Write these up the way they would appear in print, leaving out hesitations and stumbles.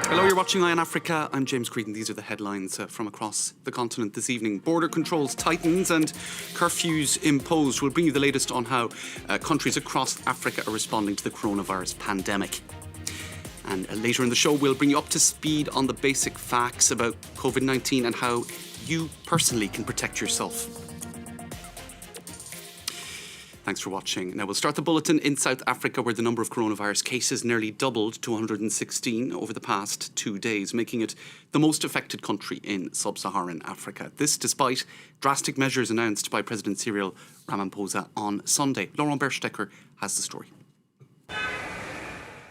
Hello, you're watching Eye on Africa. I'm James Creedon. These are the headlines from across the continent this evening. Border controls tightens and curfews imposed. We'll bring you the latest on how countries across Africa are responding to the coronavirus pandemic. And later in the show, we'll bring you up to speed on the basic facts about COVID-19 and how you personally can protect yourself. Thanks for watching. Now, we'll start the bulletin in South Africa, where the number of coronavirus cases nearly doubled to 116 over the past 2 days, making it the most affected country in Sub-Saharan Africa. This despite drastic measures announced by President Cyril Ramaphosa on Sunday. Laurent Berstecker has the story.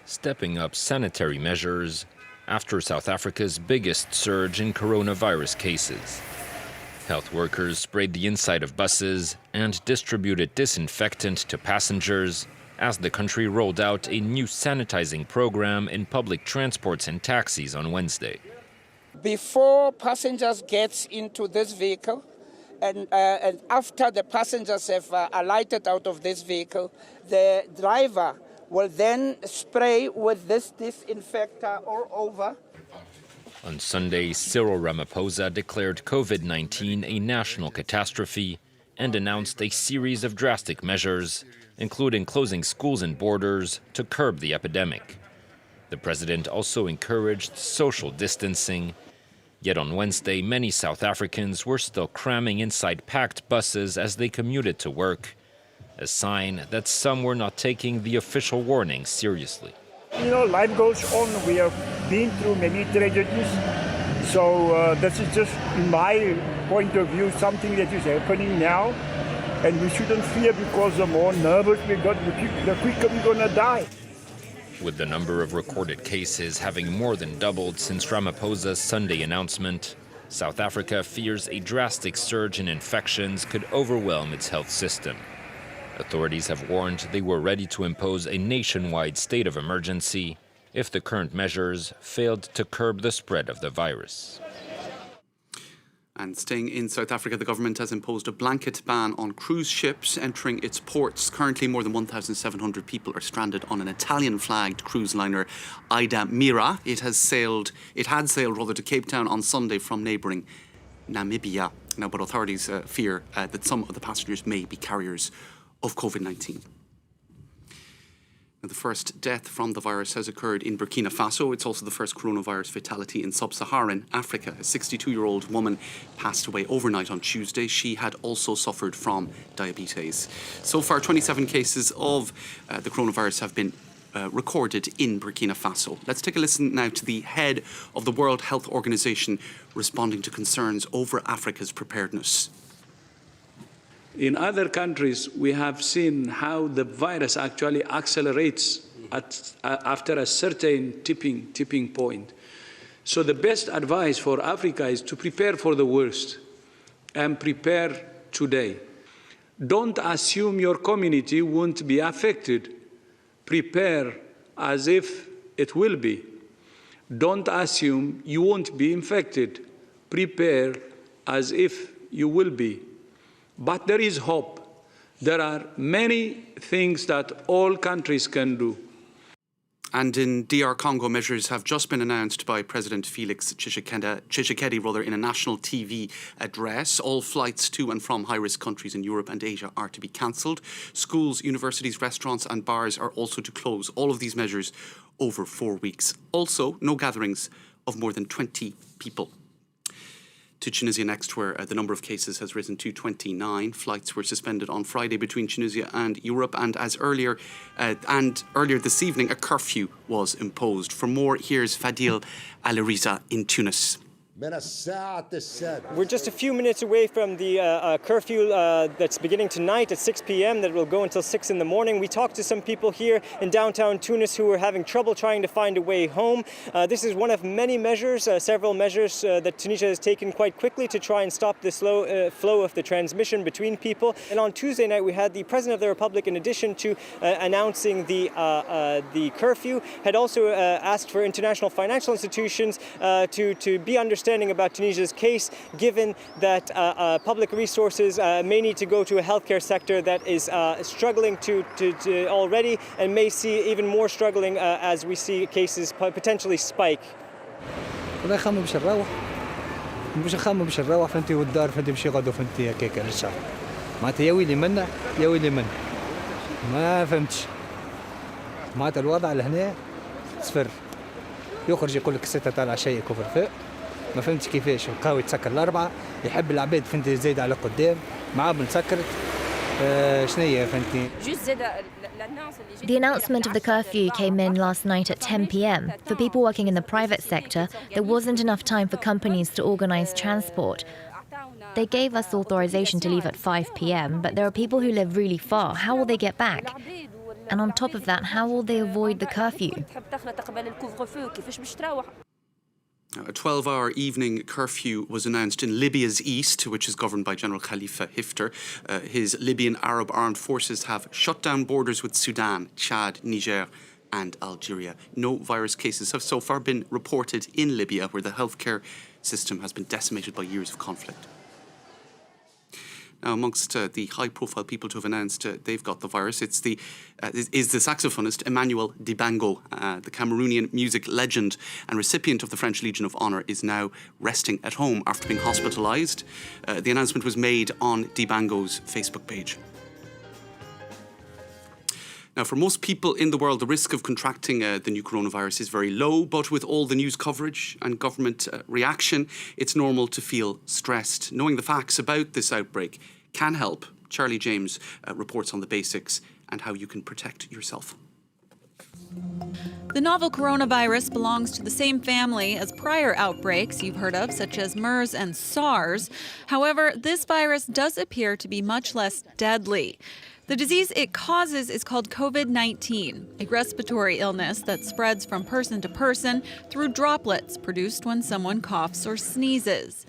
Stepping up sanitary measures after South Africa's biggest surge in coronavirus cases. Health workers sprayed the inside of buses and distributed disinfectant to passengers as the country rolled out a new sanitizing program in public transports and taxis on Wednesday. Before passengers get into this vehicle and after the passengers have alighted out of this vehicle, the driver will then spray with this disinfector all over. On Sunday, Cyril Ramaphosa declared COVID-19 a national catastrophe and announced a series of drastic measures, including closing schools and borders to curb the epidemic. The president also encouraged social distancing. Yet on Wednesday, many South Africans were still cramming inside packed buses as they commuted to work, a sign that some were not taking the official warning seriously. You know, life goes on. We have been through many tragedies. So this is just, in my point of view, something that is happening now. And we shouldn't fear, because the more nervous we got, the quicker we're going to die. With the number of recorded cases having more than doubled since Ramaphosa's Sunday announcement, South Africa fears a drastic surge in infections could overwhelm its health system. Authorities have warned they were ready to impose a nationwide state of emergency if the current measures failed to curb the spread of the virus. And staying in South Africa, the government has imposed a blanket ban on cruise ships entering its ports. Currently, more than 1,700 people are stranded on an Italian-flagged cruise liner, Ida Mira. It had sailed to Cape Town on Sunday from neighbouring Namibia. Now, but authorities fear that some of the passengers may be carriers of COVID-19. The first death from the virus has occurred in Burkina Faso. It's also the first coronavirus fatality in Sub-Saharan Africa. A 62-year-old woman passed away overnight on Tuesday. She had also suffered from diabetes. So far, 27 cases of the coronavirus have been recorded in Burkina Faso. Let's take a listen now to the head of the World Health Organization responding to concerns over Africa's preparedness. In other countries, we have seen how the virus actually accelerates after a certain tipping point. So the best advice for Africa is to prepare for the worst and prepare today. Don't assume your community won't be affected. Prepare as if it will be. Don't assume you won't be infected. Prepare as if you will be. But there is hope. There are many things that all countries can do. And in DR Congo, measures have just been announced by President Felix Tshisekedi in a national TV address. All flights to and from high-risk countries in Europe and Asia are to be cancelled. Schools, universities, restaurants and bars are also to close. All of these measures over 4 weeks. Also, no gatherings of more than 20 people. To Tunisia next, where the number of cases has risen to 29. Flights were suspended on Friday between Tunisia and Europe, and earlier this evening, a curfew was imposed. For more, here's Fadil Aliriza in Tunis. We're just a few minutes away from the curfew that's beginning tonight at 6 p.m. that will go until 6 in the morning. We talked to some people here in downtown Tunis who were having trouble trying to find a way home. This is one of many measures, several measures that Tunisia has taken quite quickly to try and stop the slow flow of the transmission between people. And on Tuesday night, we had the President of the Republic, in addition to announcing the curfew, had also asked for international financial institutions to be understanding about Tunisia's case, given that public resources may need to go to a healthcare sector that is struggling to already, and may see even more struggling as we see cases potentially spike. والله يخمم باش نروح باش نخمم باش نروح فهمتي والدار فهمتي باش يغدوا فهمتي هكاك نرجع معناتها يا ويلي منا يا ويلي منا ما فهمتش معناتها الوضع لهنا صفر يخرج يقول لك 6 تاع العشية كفر فاء ما فهمتش كيفاش القهوة تسكر الأربعة يحب العباد فهمتي زايد على قدام معاه بنسكرت شنية فهمتي. The announcement of the curfew came in last night at 10 p.m. For people working in the private sector, there wasn't enough time for companies to organize transport. They gave us authorization to leave at 5 p.m., but there are people who live really far. How will they get back? And on top of that, how will they avoid the curfew? A 12-hour evening curfew was announced in Libya's east, which is governed by General Khalifa Haftar. His Libyan Arab armed forces have shut down borders with Sudan, Chad, Niger and Algeria. No virus cases have so far been reported in Libya, where the healthcare system has been decimated by years of conflict. Now, amongst the high-profile people to have announced they've got the virus, is the saxophonist Emmanuel Dibango. The Cameroonian music legend and recipient of the French Legion of Honour is now resting at home after being hospitalised. The announcement was made on Dibango's Facebook page. Now, for most people in the world, the risk of contracting the new coronavirus is very low, but with all the news coverage and government reaction, it's normal to feel stressed. Knowing the facts about this outbreak can help. Charlie James reports on the basics and how you can protect yourself. The novel coronavirus belongs to the same family as prior outbreaks you've heard of, such as MERS and SARS. However, this virus does appear to be much less deadly. The disease it causes is called COVID-19, a respiratory illness that spreads from person to person through droplets produced when someone coughs or sneezes.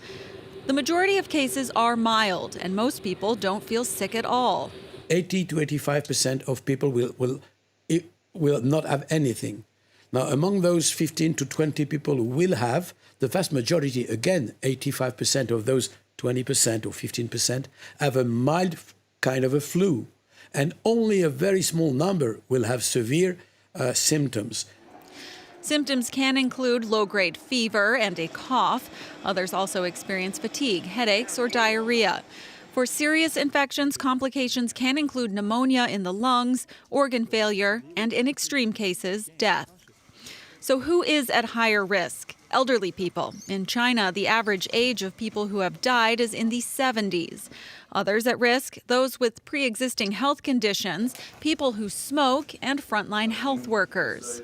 The majority of cases are mild, and most people don't feel sick at all. 80 to 85% of people will not have anything. Now, among those 15 to 20 people who will have, the vast majority, again, 85% of those 20% or 15%, have a mild kind of a flu. And only a very small number will have severe symptoms. Symptoms can include low-grade fever and a cough. Others also experience fatigue, headaches, or diarrhea. For serious infections, complications can include pneumonia in the lungs, organ failure, and in extreme cases, death. So who is at higher risk? Elderly people. In China, the average age of people who have died is in the 70s. Others at risk, those with pre-existing health conditions, people who smoke, and frontline health workers.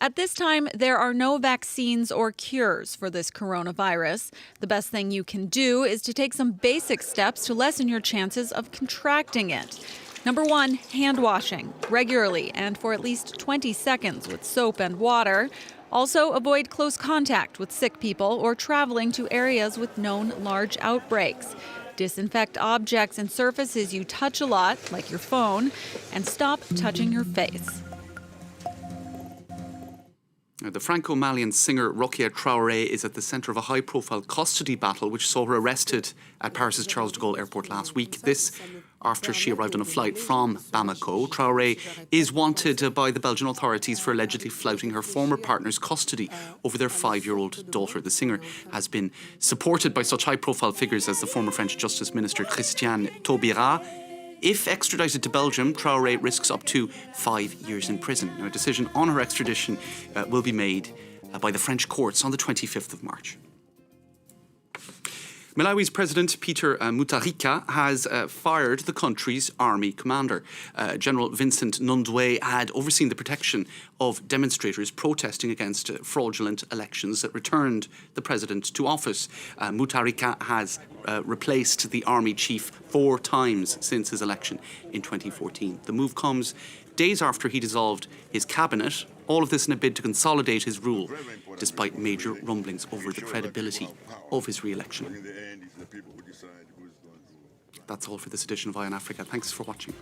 At this time, there are no vaccines or cures for this coronavirus. The best thing you can do is to take some basic steps to lessen your chances of contracting it. Number 1, hand washing regularly and for at least 20 seconds with soap and water. Also, avoid close contact with sick people or traveling to areas with known large outbreaks. Disinfect objects and surfaces you touch a lot, like your phone, and stop touching your face. The Franco-Malian singer Rokia Traoré is at the centre of a high-profile custody battle which saw her arrested at Paris's Charles de Gaulle airport last week. This after she arrived on a flight from Bamako. Traoré is wanted by the Belgian authorities for allegedly flouting her former partner's custody over their 5-year-old daughter. The singer has been supported by such high-profile figures as the former French Justice Minister Christiane Taubira. If extradited to Belgium, Traoré risks up to 5 years in prison. Now, a decision on her extradition will be made by the French courts on the 25th of March. Malawi's President Peter Mutharika has fired the country's army commander. General Vincent Nundwe had overseen the protection of demonstrators protesting against fraudulent elections that returned the president to office. Mutharika has replaced the army chief 4 times since his election in 2014. The move comes days after he dissolved his cabinet, all of this in a bid to consolidate his rule, despite major rumblings over the credibility of his re-election. That's all for this edition of Eye on Africa. Thanks for watching.